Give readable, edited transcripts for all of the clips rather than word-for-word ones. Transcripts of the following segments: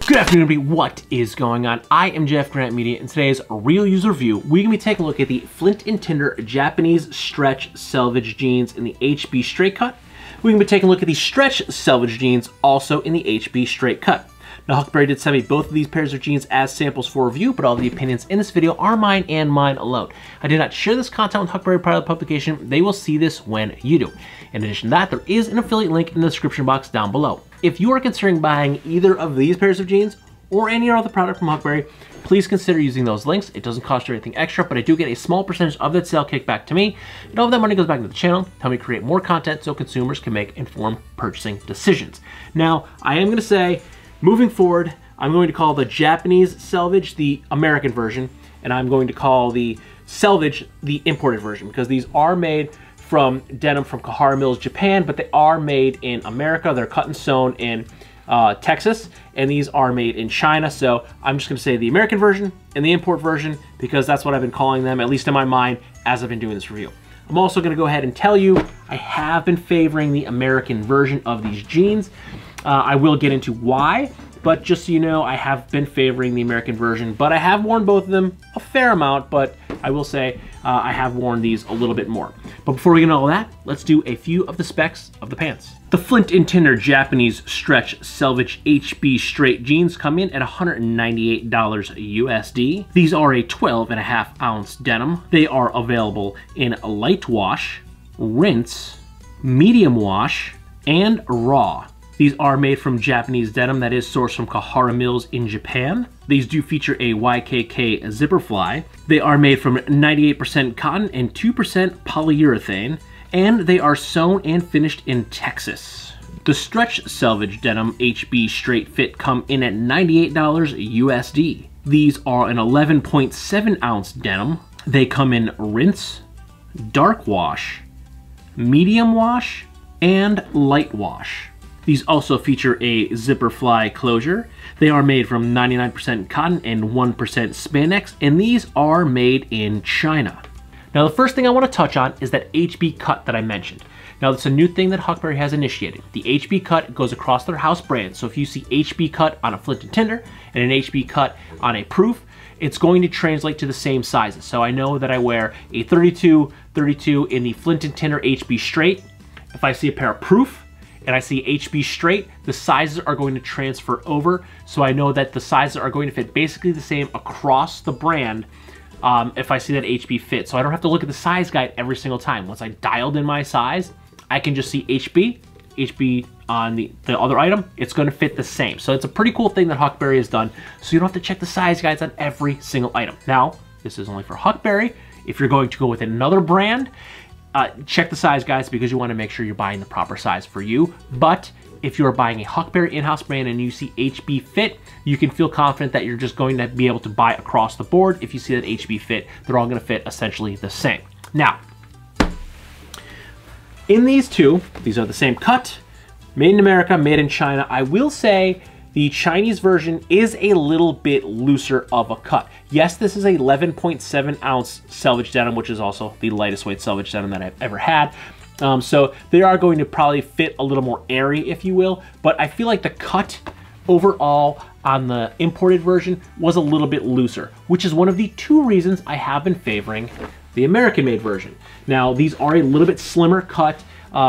Good afternoon, everybody. What is going on? I am jeffgrantMEDIA. In today's real user review, we're going to be taking a look at the Flint and Tinder Japanese stretch selvage jeans in the HB straight cut. We're going to be taking a look at the stretch selvage jeans also in the HB straight cut. Now, Huckberry did send me both of these pairs of jeans as samples for review, but all the opinions in this video are mine and mine alone. I did not share this content with Huckberry prior to the publication. They will see this when you do. In addition to that, there is an affiliate link in the description box down below. If you are considering buying either of these pairs of jeans or any other product from Huckberry, please consider using those links. It doesn't cost you anything extra, but I do get a small percentage of that sale kicked back to me. And all of that money goes back to the channel, help me create more content so consumers can make informed purchasing decisions. Now, I am going to say, moving forward, I'm going to call the Japanese selvage the American version, and I'm going to call the selvage the imported version, because these are made from denim from Kahara Mills, Japan, but they are made in America. They're cut and sewn in Texas, and these are made in China. So I'm just going to say the American version and the import version, because that's what I've been calling them, at least in my mind, as I've been doing this review. I'm also going to go ahead and tell you I have been favoring the American version of these jeans. I will get into why, but just so you know, I have been favoring the American version, but I have worn both of them a fair amount, but I will say I have worn these a little bit more. But before we get into all that, let's do a few of the specs of the pants. The Flint and Tinder Japanese Stretch Selvage HB Straight jeans come in at $198 USD. These are a 12.5 ounce denim. They are available in light wash, rinse, medium wash, and raw. These are made from Japanese denim that is sourced from Kahara Mills in Japan. These do feature a YKK zipper fly. They are made from 98% cotton and 2% polyurethane, and they are sewn and finished in Texas. The Stretch Selvedge Denim HB Straight Fit come in at $98 USD. These are an 11.7 ounce denim. They come in rinse, dark wash, medium wash, and light wash. These also feature a zipper fly closure. They are made from 99% cotton and 1% spandex, and these are made in China. Now, the first thing I want to touch on is that HB cut that I mentioned. Now, it's a new thing that Huckberry has initiated. The HB cut goes across their house brand. So if you see HB cut on a Flint and Tinder and an HB cut on a Proof, it's going to translate to the same sizes. So I know that I wear a 32 in the Flint and Tinder HB Straight. If I see a pair of Proof and I see HB Straight, the sizes are going to transfer over. So I know that the sizes are going to fit basically the same across the brand if I see that HB fit. So I don't have to look at the size guide every single time. Once I dialed in my size, I can just see HB on the other item, it's going to fit the same. So it's a pretty cool thing that Huckberry has done, so you don't have to check the size guides on every single item. Now, this is only for Huckberry. If you're going to go with another brand, check the size guides, because you want to make sure you're buying the proper size for you. But if you're buying a Huckberry in-house brand and you see HB fit, you can feel confident that you're just going to be able to buy across the board. If you see that HB fit, they're all going to fit essentially the same. Now, in these two, these are the same cut, made in America, made in China. I will say the Chinese version is a little bit looser of a cut. Yes, this is a 11.7 ounce selvage denim, which is also the lightest weight selvage denim that I've ever had. So they are going to probably fit a little more airy, if you will, but I feel like the cut overall on the imported version was a little bit looser, which is one of the two reasons I have been favoring the American-made version. Now, these are a little bit slimmer cut,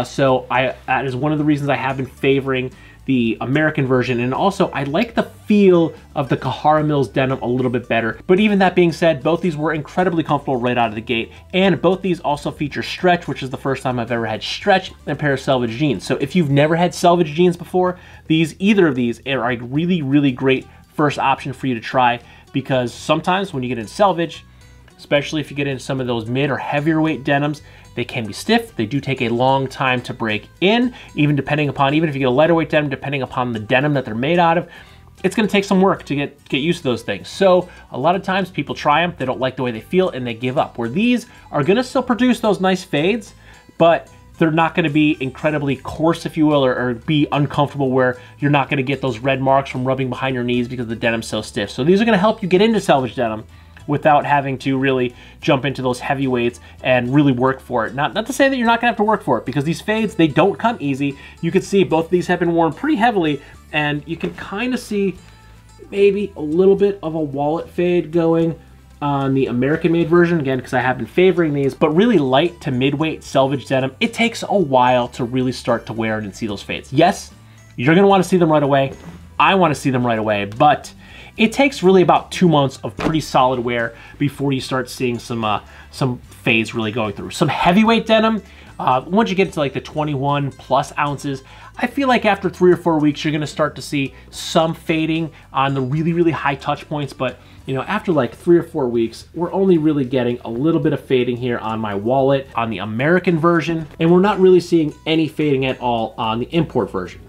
so that is one of the reasons I have been favoring the American version. And also, I like the feel of the Kahara Mills denim a little bit better. But even that being said, both these were incredibly comfortable right out of the gate. And both these also feature stretch, which is the first time I've ever had stretch in a pair of selvage jeans. So if you've never had selvage jeans before, either of these are a really, really great first option for you to try, because sometimes when you get in selvage, especially if you get into some of those mid or heavier weight denims, they can be stiff. They do take a long time to break in, even if you get a lighter weight denim, depending upon the denim that they're made out of, it's gonna take some work to get used to those things. So a lot of times people try them, they don't like the way they feel, and they give up. Where these are gonna still produce those nice fades, but they're not gonna be incredibly coarse, if you will, or be uncomfortable where you're not gonna get those red marks from rubbing behind your knees because the denim's so stiff. So these are gonna help you get into selvage denim without having to really jump into those heavyweights and really work for it. Not to say that you're not gonna have to work for it, because these fades, they don't come easy. You can see both of these have been worn pretty heavily, and you can kind of see maybe a little bit of a wallet fade going on the American-made version, again, because I have been favoring these, but really light to mid-weight Selvedge denim, it takes a while to really start to wear it and see those fades. Yes, you're gonna wanna see them right away. I wanna see them right away, but it takes really about 2 months of pretty solid wear before you start seeing some fades really going through. Some heavyweight denim, once you get to like the 21 plus ounces, I feel like after 3 or 4 weeks, you're gonna start to see some fading on the really, really high touch points, but you know, after like 3 or 4 weeks, we're only really getting a little bit of fading here on my wallet, on the American version, and we're not really seeing any fading at all on the import version.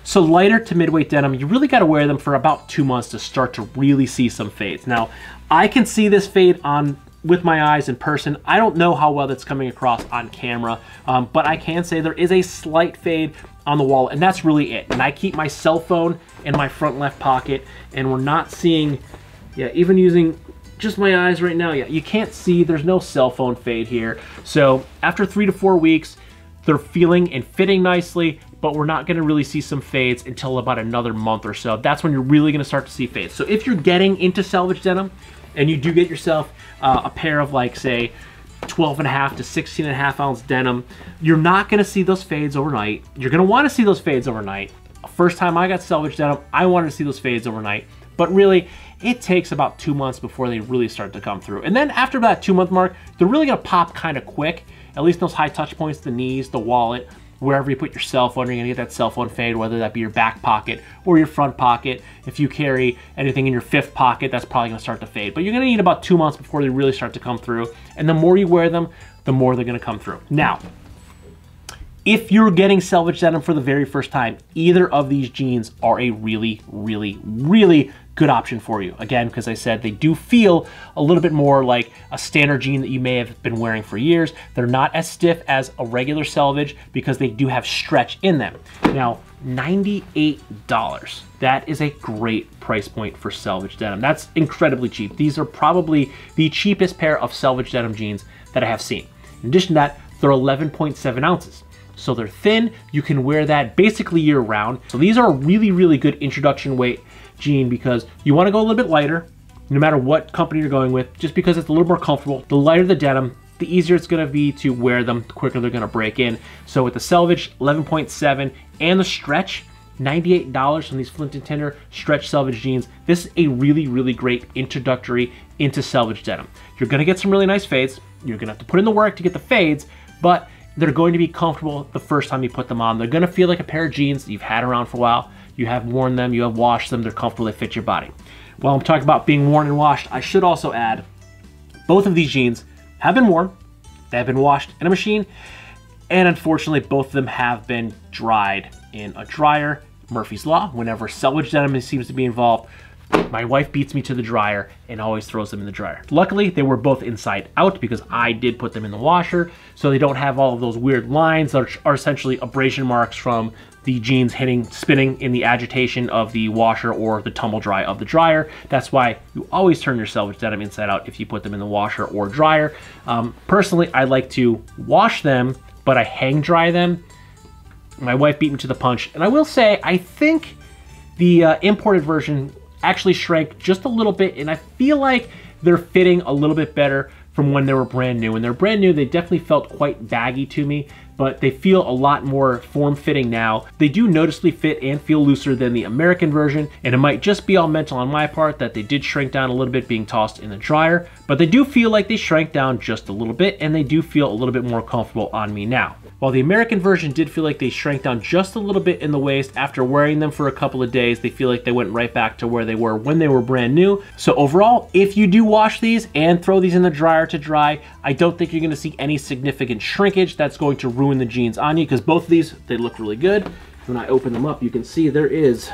So lighter to midweight denim, you really gotta wear them for about 2 months to start to really see some fades. Now, I can see this fade on with my eyes in person. I don't know how well that's coming across on camera, but I can say there is a slight fade on the wallet, and that's really it. And I keep my cell phone in my front left pocket, and we're not seeing, yeah, even using just my eyes right now, yeah, you can't see, there's no cell phone fade here. So after 3 to 4 weeks, they're feeling and fitting nicely, but we're not gonna really see some fades until about another month or so. That's when you're really gonna start to see fades. So if you're getting into Selvedge denim and you do get yourself a pair of like, say, 12.5 to 16.5 ounce denim, you're not gonna see those fades overnight. You're gonna wanna see those fades overnight. First time I got Selvedge denim, I wanted to see those fades overnight, but really, it takes about 2 months before they really start to come through. And then after that 2 month mark, they're really gonna pop kind of quick, at least those high touch points, the knees, the wallet, wherever you put your cell phone, you're gonna get that cell phone fade, whether that be your back pocket or your front pocket. If you carry anything in your fifth pocket, that's probably gonna start to fade. But you're gonna need about 2 months before they really start to come through. And the more you wear them, the more they're gonna come through. Now, if you're getting Selvedge denim for the very first time, either of these jeans are a really, really, really good option for you. Again, because I said they do feel a little bit more like a standard jean that you may have been wearing for years. They're not as stiff as a regular Selvedge because they do have stretch in them. Now, $98. That is a great price point for Selvedge denim. That's incredibly cheap. These are probably the cheapest pair of Selvedge denim jeans that I have seen. In addition to that, they're 11.7 ounces. So they're thin, you can wear that basically year round. So these are a really, really good introduction weight jean because you wanna go a little bit lighter, no matter what company you're going with, just because it's a little more comfortable. The lighter the denim, the easier it's gonna be to wear them, the quicker they're gonna break in. So with the Selvedge 11.7 and the stretch, $98 on these Flint and Tinder stretch Selvedge jeans, this is a really, really great introductory into Selvedge denim. You're gonna get some really nice fades. You're gonna have to put in the work to get the fades, but they're going to be comfortable the first time you put them on. They're gonna feel like a pair of jeans that you've had around for a while. You have worn them, you have washed them, they're comfortable, they fit your body. While I'm talking about being worn and washed, I should also add, both of these jeans have been worn, they have been washed in a machine, and unfortunately, both of them have been dried in a dryer. Murphy's Law, whenever Selvedge denim seems to be involved, my wife beats me to the dryer and always throws them in the dryer. Luckily, they were both inside out because I did put them in the washer, so they don't have all of those weird lines that are essentially abrasion marks from the jeans spinning in the agitation of the washer or the tumble dry of the dryer. That's why you always turn your Selvedge denim inside out if you put them in the washer or dryer. Personally, I like to wash them, but I hang dry them. My wife beat me to the punch, and I will say, I think the imported version actually shrank just a little bit, and I feel like they're fitting a little bit better from when they were brand new. When they're brand new, they definitely felt quite baggy to me, but they feel a lot more form-fitting now. They do noticeably fit and feel looser than the American version, and it might just be all mental on my part that they did shrink down a little bit being tossed in the dryer, but they do feel like they shrank down just a little bit, and they do feel a little bit more comfortable on me now. While the American version did feel like they shrank down just a little bit in the waist, after wearing them for a couple of days, they feel like they went right back to where they were when they were brand new. So overall, if you do wash these and throw these in the dryer to dry, I don't think you're gonna see any significant shrinkage that's going to ruin the jeans on you, because both of these, they look really good. When I open them up, you can see there is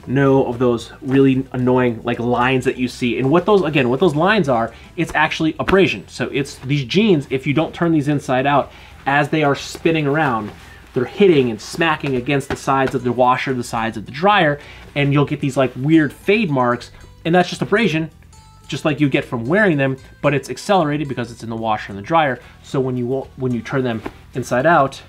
no of those really annoying like lines that you see. And what those lines are, it's actually abrasion. So it's these jeans, if you don't turn these inside out, as they are spinning around, they're hitting and smacking against the sides of the washer, the sides of the dryer, and you'll get these like weird fade marks, and that's just abrasion, just like you get from wearing them, but it's accelerated because it's in the washer and the dryer. So when you turn them inside out,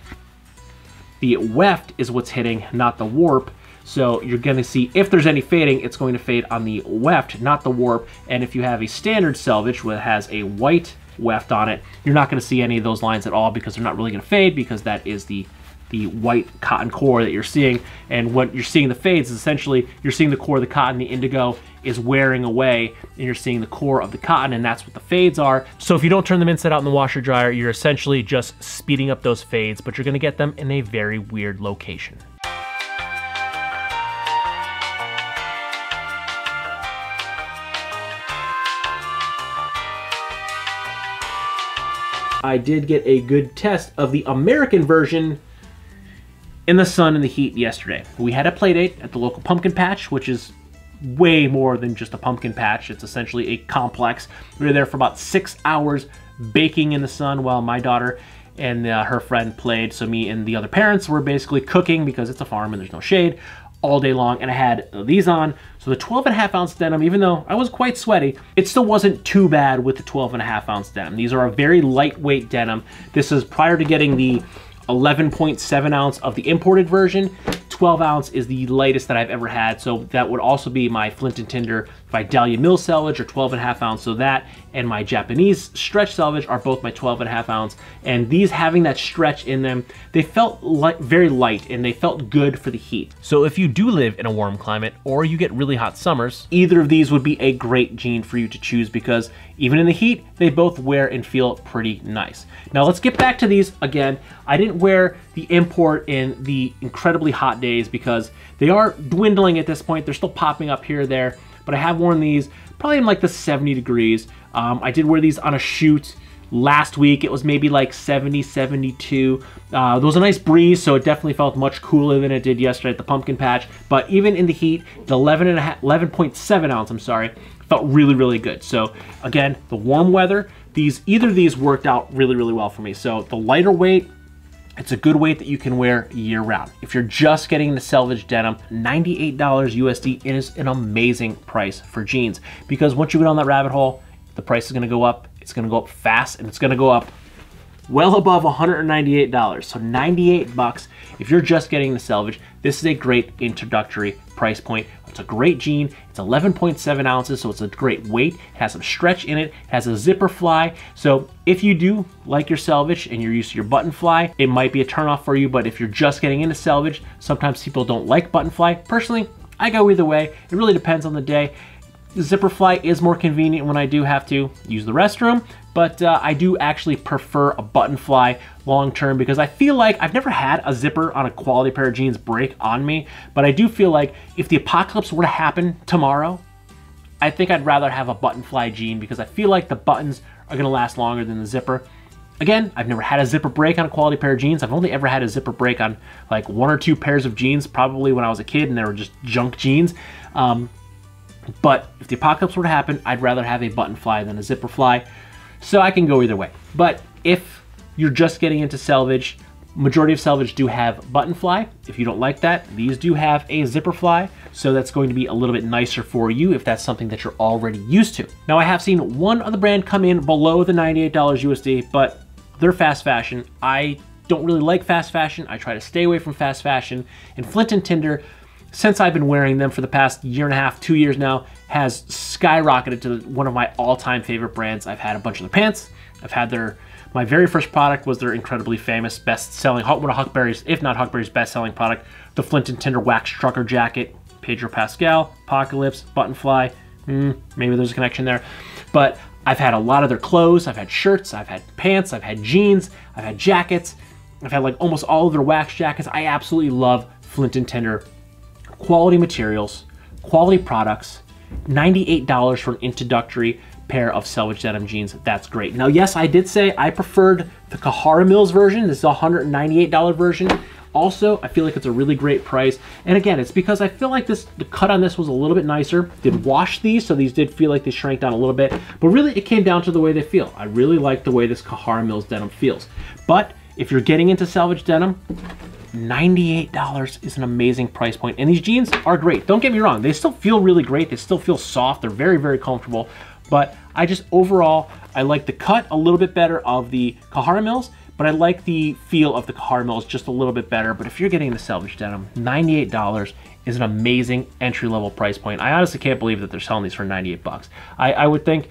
the weft is what's hitting, not the warp. So you're gonna see if there's any fading, it's going to fade on the weft, not the warp. And if you have a standard selvage that has a white weft on it, you're not gonna see any of those lines at all because they're not really gonna fade, because that is the white cotton core that you're seeing. And what you're seeing the fades is essentially you're seeing the core of the cotton, the indigo is wearing away, and you're seeing the core of the cotton, and that's what the fades are. So if you don't turn them inside out in the washer dryer, you're essentially just speeding up those fades, but you're gonna get them in a very weird location. I did get a good test of the American version in the sun and the heat yesterday. We had a play date at the local pumpkin patch, which is way more than just a pumpkin patch. It's essentially a complex. We were there for about 6 hours baking in the sun while my daughter and her friend played. So me and the other parents were basically cooking, because it's a farm and there's no shade, all day long. And I had these on. So the 12.5 ounce denim, even though I was quite sweaty, it still wasn't too bad with the 12.5 ounce denim. These are a very lightweight denim. This is prior to getting the 11.7 ounce of the imported version. 12 ounce is the lightest that I've ever had. So that would also be my Flint and Tinder Vidalia Mill selvage, or 12.5 ounce. So that and my Japanese stretch selvage are both my 12.5 ounce. And these, having that stretch in them, they felt very light, and they felt good for the heat. So if you do live in a warm climate, or you get really hot summers, either of these would be a great jean for you to choose, because even in the heat, they both wear and feel pretty nice. Now let's get back to these again. I didn't wear the import in the incredibly hot days because they are dwindling at this point. They're still popping up here or there, but I have worn these probably in like the 70 degrees. I did wear these on a shoot last week. It was maybe like 70, 72. There was a nice breeze, so it definitely felt much cooler than it did yesterday at the pumpkin patch. But even in the heat, the 11.7 ounce, I'm sorry, felt really, really good. So again, the warm weather, either of these worked out really, really well for me. So the lighter weight, it's a good weight that you can wear year round. If you're just getting the Selvedge denim, $98 USD is an amazing price for jeans, because once you go down that rabbit hole, the price is gonna go up. It's gonna go up fast, and it's gonna go up well above $198. So 98 bucks. If you're just getting the Selvedge, this is a great introductory price point. It's a great jean. It's 11.7 ounces, so it's a great weight. It has some stretch in it. It has a zipper fly. So if you do like your Selvedge and you're used to your button fly, it might be a turnoff for you. But if you're just getting into Selvedge, sometimes people don't like button fly. Personally, I go either way. It really depends on the day. The zipper fly is more convenient when I do have to use the restroom, but I do actually prefer a button fly long term, because I feel like I've never had a zipper on a quality pair of jeans break on me, but I do feel like if the apocalypse were to happen tomorrow, I think I'd rather have a button fly jean, because I feel like the buttons are gonna last longer than the zipper. Again, I've never had a zipper break on a quality pair of jeans. I've only ever had a zipper break on like 1 or 2 pairs of jeans, probably when I was a kid and they were just junk jeans. But if the apocalypse were to happen, I'd rather have a button fly than a zipper fly. So I can go either way. But if you're just getting into Selvedge, majority of Selvedge do have button fly. If you don't like that, these do have a zipper fly. So that's going to be a little bit nicer for you if that's something that you're already used to. Now I have seen one other brand come in below the $98 USD, but they're fast fashion. I don't really like fast fashion. I try to stay away from fast fashion. And Flint and Tinder, since I've been wearing them for the past 1.5 to 2 years now, has skyrocketed to one of my all-time favorite brands. I've had a bunch of their pants. I've had my very first product was their incredibly famous, best-selling, one of Huckberry's, if not Huckberry's best-selling product, the Flint and Tinder Wax Trucker Jacket. Pedro Pascal, Apocalypse, Button Fly, maybe there's a connection there. But I've had a lot of their clothes. I've had shirts, I've had pants, I've had jeans, I've had jackets. I've had like almost all of their wax jackets. I absolutely love Flint and Tinder. Quality materials, quality products, $98 for an introductory pair of Selvedge denim jeans. That's great. Now, yes, I did say I preferred the Kahara Mills version. This is a $198 version. Also, I feel like it's a really great price. And again, it's because I feel like the cut on this was a little bit nicer. Did wash these, so these did feel like they shrank down a little bit. But really, it came down to the way they feel. I really like the way this Kahara Mills denim feels. But if you're getting into Selvedge denim, $98 is an amazing price point, and these jeans are great. Don't get me wrong, they still feel really great. They still feel soft. They're very, very comfortable. But I just overall, I like the cut a little bit better of the Kahara Mills, but I like the feel of the Kahara Mills just a little bit better. But if you're getting the Selvedge denim, $98 is an amazing entry-level price point. I honestly can't believe that they're selling these for 98 bucks. I would think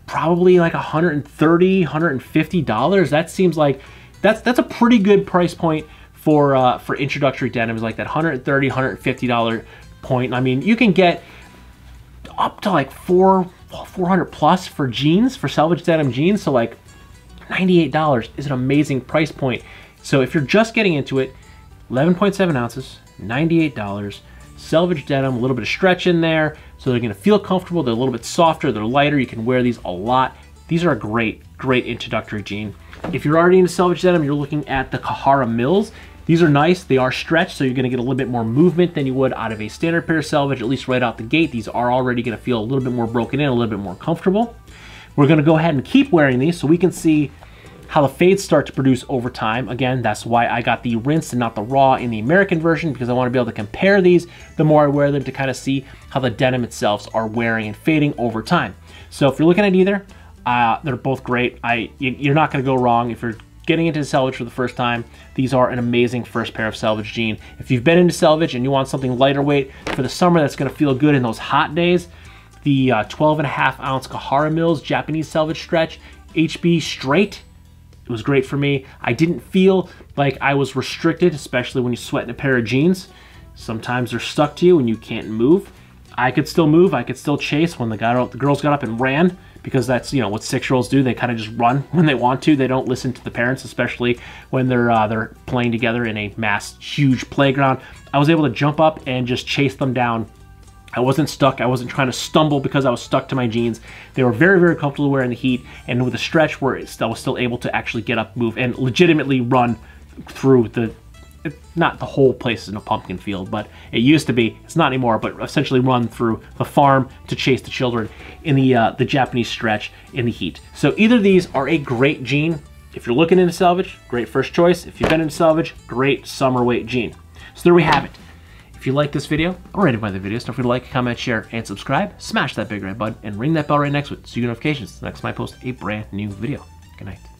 probably like $130, $150. That seems like that's a pretty good price point for introductory denims, like that $130, $150 point. I mean, you can get up to like 400 plus for jeans, for Selvedge denim jeans. So like $98 is an amazing price point. So if you're just getting into it, 11.7 ounces, $98. Selvedge denim, a little bit of stretch in there, so they're gonna feel comfortable. They're a little bit softer, they're lighter. You can wear these a lot. These are a great introductory jean. If you're already into Selvedge denim, you're looking at the Kahara Mills. These are nice, they are stretched, so you're gonna get a little bit more movement than you would out of a standard pair of Selvedge, at least right out the gate. These are already gonna feel a little bit more broken in, a little bit more comfortable. We're gonna go ahead and keep wearing these so we can see how the fades start to produce over time. Again, that's why I got the rinsed and not the raw in the American version, because I want to be able to compare these the more I wear them to kind of see how the denim itself are wearing and fading over time. So if you're looking at either, they're both great. You're not going to go wrong. If you're getting into Selvedge for the first time, these are an amazing first pair of Selvedge jean. If you've been into Selvedge and you want something lighter weight for the summer that's going to feel good in those hot days, the 12.5 ounce Kahara Mills Japanese Selvedge stretch HB straight, it was great for me. I didn't feel like I was restricted, especially when you sweat in a pair of jeans. Sometimes they're stuck to you and you can't move. I could still move, I could still chase when the girls got up and ran, because that's, you know, what 6-year-olds do. They kind of just run when they want to. They don't listen to the parents, especially when they're playing together in a mass, huge playground. I was able to jump up and just chase them down. I wasn't stuck. I wasn't trying to stumble because I was stuck to my jeans. They were very, very comfortable wearing the heat, and with a stretch where I was still able to actually get up, move, and legitimately run through not the whole place in a pumpkin field, but it used to be. It's not anymore, but essentially run through the farm to chase the children in the Japanese stretch in the heat. So either of these are a great jean. If you're looking into Selvedge, great first choice. If you've been into Selvedge, great summer weight jean. So there we have it. If you like this video or any of my other videos, don't forget to like, comment, share, and subscribe. Smash that big red button and ring that bell right next to it so you get notifications the next time I post a brand new video. Good night.